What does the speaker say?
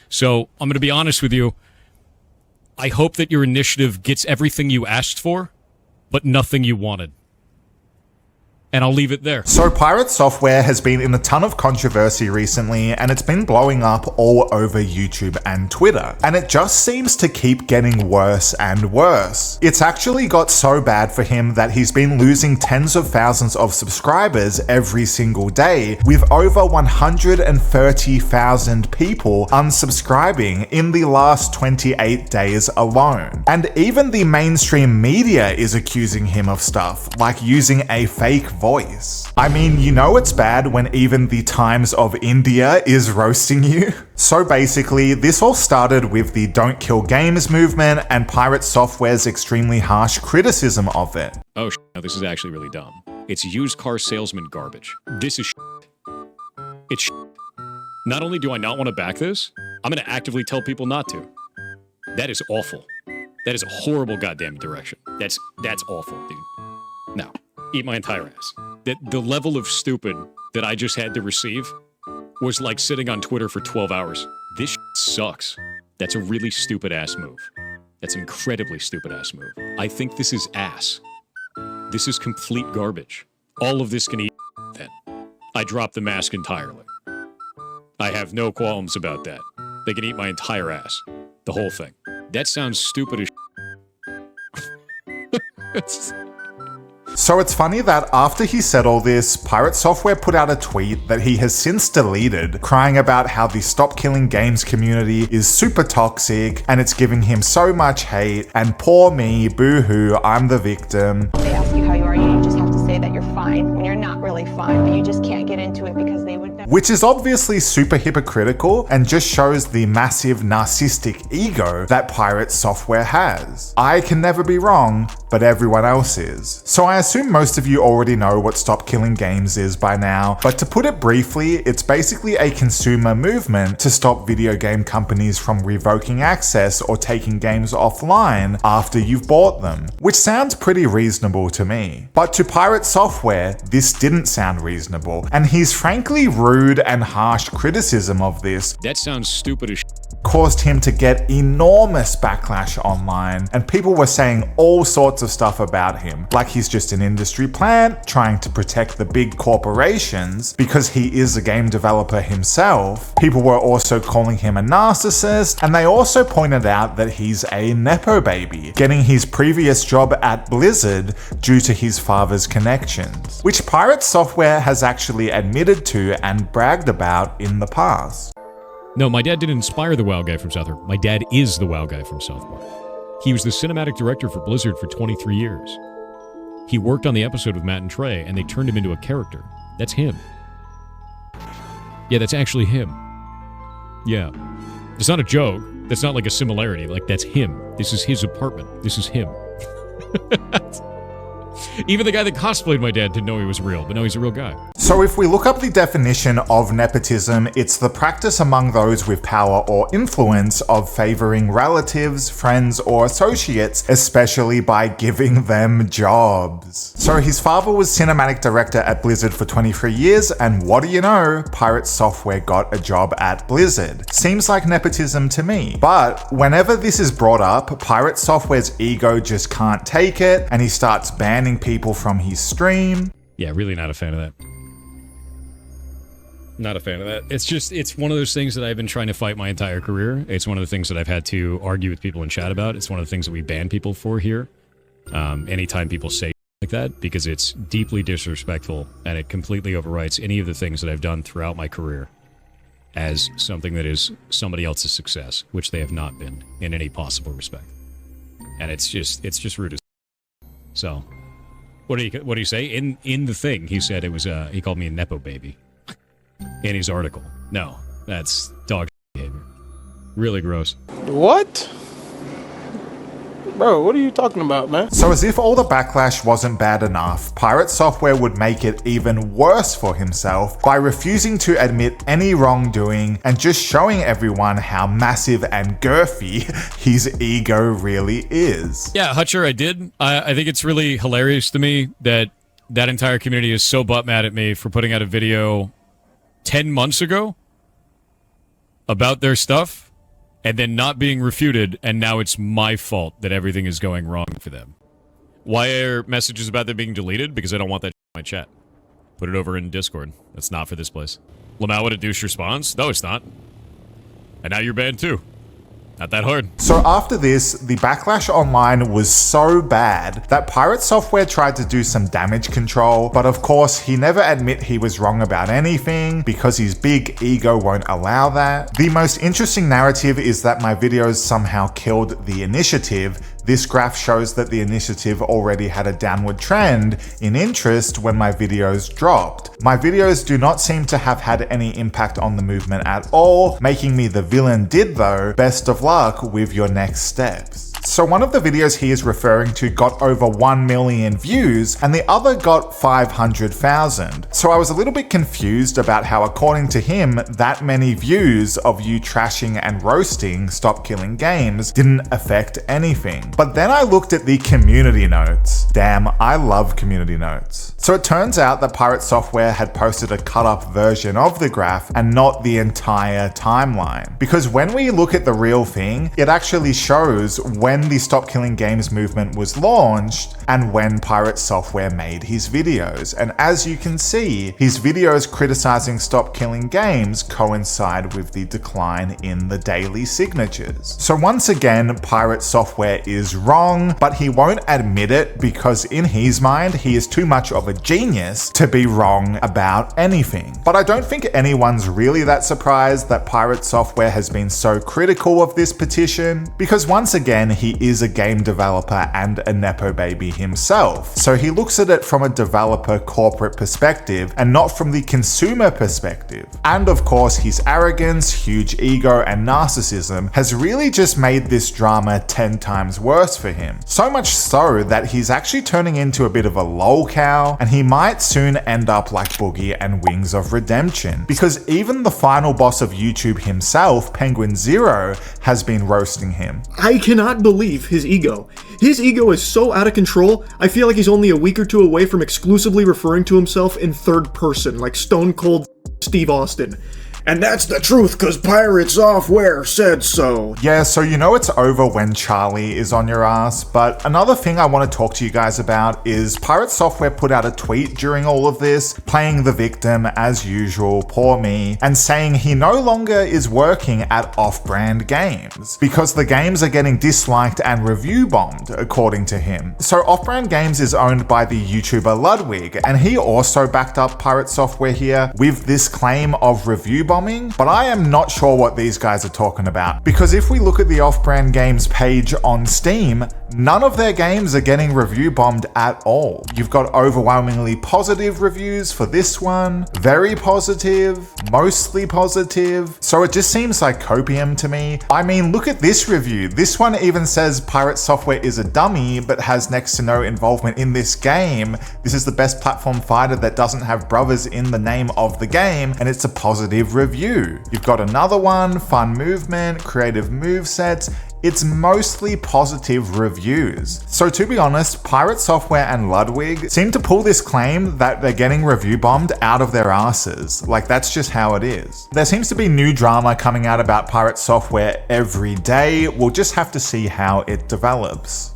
So I'm going to be honest with you. I hope that your initiative gets everything you asked for, but nothing you wanted. And I'll leave it there. So Pirate Software has been in a ton of controversy recently, and it's been blowing up all over YouTube and Twitter. And it just seems to keep getting worse and worse. It's actually got so bad for him that he's been losing tens of thousands of subscribers every single day, with over 130,000 people unsubscribing in the last 28 days alone. And even the mainstream media is accusing him of stuff, like using a fake voice. I mean, you know it's bad when even the Times of India is roasting you. So basically, this all started with the Don't Kill Games movement and Pirate Software's extremely harsh criticism of it. Oh, now this is actually really dumb. It's used car salesman garbage. This is It's Not only do I not want to back this, I'm going to actively tell people not to. That is awful. That is a horrible goddamn direction. That's awful, dude. No. Eat my entire ass. The level of stupid that I just had to receive was like sitting on Twitter for 12 hours. This sucks. That's a really stupid ass move. That's an incredibly stupid ass move. I think this is ass. This is complete garbage. All of this can eat then. I drop the mask entirely. I have no qualms about that. They can eat my entire ass. The whole thing. That sounds stupid as So it's funny that after he said all this, Pirate Software put out a tweet that he has since deleted, crying about how the Stop Killing Games community is super toxic and it's giving him so much hate, and poor me, boo-hoo, I'm the victim. They ask you how you are, you just have to say that you're fine when you're not really fine, but you just can't get into it because they would never. Which is obviously super hypocritical and just shows the massive narcissistic ego that Pirate Software has. I can never be wrong, but everyone else is. So I assume most of you already know what Stop Killing Games is by now, but to put it briefly, it's basically a consumer movement to stop video game companies from revoking access or taking games offline after you've bought them, which sounds pretty reasonable to me. But to Pirate Software, this didn't sound reasonable, and his frankly rude and harsh criticism of this that sounds stupid as caused him to get enormous backlash online, and people were saying all sorts of stuff about him, like he's just an industry plant trying to protect the big corporations because he is a game developer himself. People were also calling him a narcissist, and they also pointed out that he's a nepo baby, getting his previous job at Blizzard due to his father's connections, which Pirate Software has actually admitted to and bragged about in the past. No, my dad didn't inspire the WoW guy from South Park. My dad is the WoW guy from South Park. He was the cinematic director for Blizzard for 23 years. He worked on the episode with Matt and Trey, and they turned him into a character. That's him. Yeah, that's actually him. Yeah. It's not a joke. That's not like a similarity. Like, that's him. This is his apartment. This is him. Even the guy that cosplayed my dad didn't know he was real, but no, he's a real guy. So if we look up the definition of nepotism, it's the practice among those with power or influence of favoring relatives, friends, or associates, especially by giving them jobs. So his father was cinematic director at Blizzard for 23 years, and what do you know? Pirate Software got a job at Blizzard. Seems like nepotism to me. But whenever this is brought up, Pirate Software's ego just can't take it, and he starts banning people from his stream. Yeah, really not a fan of that. Not a fan of that. It's one of those things that I've been trying to fight my entire career. It's one of the things that I've had to argue with people in chat about. It's one of the things that we ban people for here. Anytime people say like that, because it's deeply disrespectful and it completely overwrites any of the things that I've done throughout my career as something that is somebody else's success, which they have not been in any possible respect. And it's just rude as so. What do you say? In the thing, he said it was he called me a nepo baby. In his article. No, that's dog behavior. Really gross. What? Bro, what are you talking about, man? So as if all the backlash wasn't bad enough, Pirate Software would make it even worse for himself by refusing to admit any wrongdoing and just showing everyone how massive and girthy his ego really is. Yeah, Hutcher, I did. I think it's really hilarious to me that that entire community is so butt mad at me for putting out a video 10 months ago about their stuff and then not being refuted, and now it's my fault that everything is going wrong for them. Why are messages about them being deleted? Because I don't want that in my chat. Put it over in Discord. That's not for this place. Lamau, what a douche response? No, it's not. And now you're banned too. Not that hard. So after this, the backlash online was so bad that Pirate Software tried to do some damage control, but of course he never admit he was wrong about anything because his big ego won't allow that. The most interesting narrative is that my videos somehow killed the initiative. This graph shows that the initiative already had a downward trend in interest when my videos dropped. My videos do not seem to have had any impact on the movement at all, making me the villain did though. Best of luck with your next steps. So one of the videos he is referring to got over 1 million views and the other got 500,000. So I was a little bit confused about how, according to him, that many views of you trashing and roasting Stop Killing Games didn't affect anything. But then I looked at the community notes. Damn, I love community notes. So it turns out that Pirate Software had posted a cut up version of the graph and not the entire timeline. Because when we look at the real thing, it actually shows when the Stop Killing Games movement was launched and when Pirate Software made his videos. And as you can see, his videos criticizing Stop Killing Games coincide with the decline in the daily signatures. So once again, Pirate Software is wrong, but he won't admit it because in his mind, he is too much of a genius to be wrong about anything. But I don't think anyone's really that surprised that Pirate Software has been so critical of this petition, because once again, he is a game developer and a nepo baby himself. So he looks at it from a developer corporate perspective and not from the consumer perspective. And of course, his arrogance, huge ego, and narcissism has really just made this drama 10 times worse for him. So much so that he's actually turning into a bit of a lolcow, and he might soon end up like Boogie and Wings of Redemption, because even the final boss of YouTube himself, Penguin Zero, has been roasting him. I cannot believe his ego. His ego is so out of control, I feel like he's only a week or two away from exclusively referring to himself in third person, like Stone Cold Steve Austin. And that's the truth, cause Pirate Software said so. Yeah, so you know it's over when Charlie is on your ass, but another thing I want to talk to you guys about is Pirate Software put out a tweet during all of this, playing the victim as usual, poor me, and saying he no longer is working at Off-Brand Games, because the games are getting disliked and review bombed, according to him. So Off-Brand Games is owned by the YouTuber Ludwig, and he also backed up Pirate Software here with this claim of review bombing, but I am not sure what these guys are talking about, because if we look at the Off-Brand Games page on Steam, none of their games are getting review bombed at all. You've got overwhelmingly positive reviews for this one, very positive, mostly positive, so it just seems like copium to me. I mean, look at this review. This one even says Pirate Software is a dummy, but has next to no involvement in this game. This is the best platform fighter that doesn't have brothers in the name of the game, and it's a positive review. You've got another one, fun movement, creative movesets. It's mostly positive reviews. So to be honest, Pirate Software and Ludwig seem to pull this claim that they're getting review bombed out of their asses. Like, that's just how it is. There seems to be new drama coming out about Pirate Software every day. We'll just have to see how it develops.